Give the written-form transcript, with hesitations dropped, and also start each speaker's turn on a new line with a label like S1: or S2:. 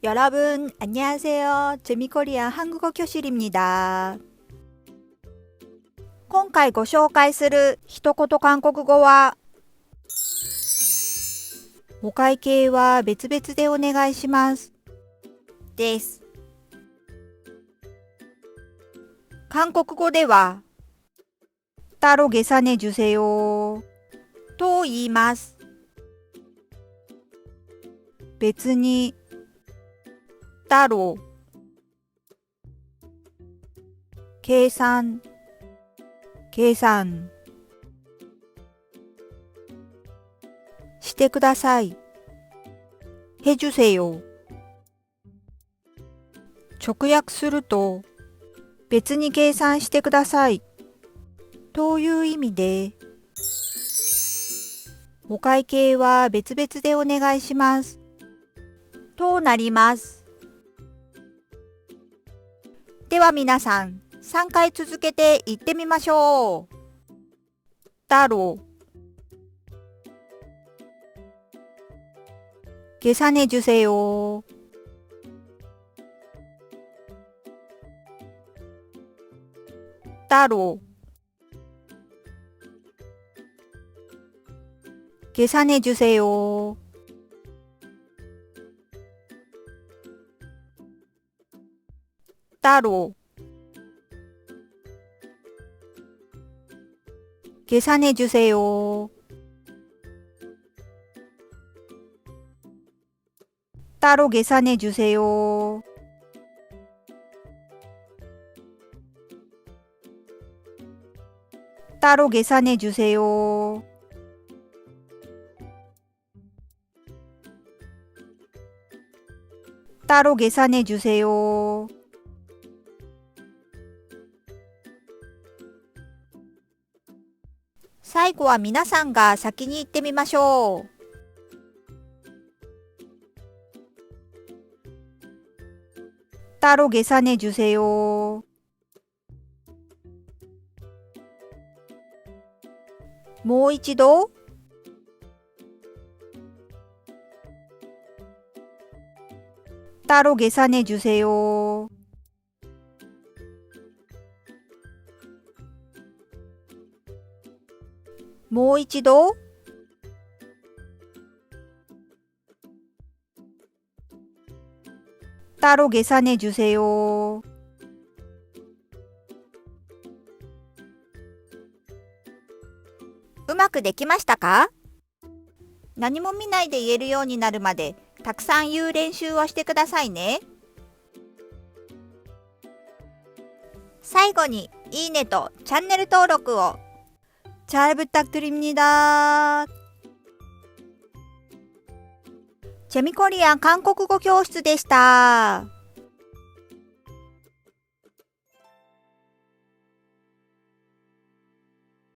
S1: 여러분, 안녕하세요. 재미코리안 한국어 교실입니다. 今回ご紹介する一言韓国語は、お会計は別々でお願いします。です。韓国語では、따로 계산해 주세요と言います。別に、따로計算してください。해주세요。直訳すると、別に計算してくださいという意味で、お会計は別々でお願いしますとなります。では皆さん、3回続けて言ってみましょう。따로 계산해 주세요. 따로 계산해 주세요. 따로 계산해 주세요. 따로 계산해 주세요. 따로 계산해 주세요. 따로 계산해 주세요.最後は皆さんが先に言ってみましょう。따로 계산해 주세요.もう一度。따로 계산해 주세요.もう一度。따로 계산해 주세요.うまくできましたか？何も見ないで言えるようになるまでたくさん言う練習をしてくださいね。最後にいいねとチャンネル登録を잘 부탁드립니다. 재미코리안韓国語教室でした。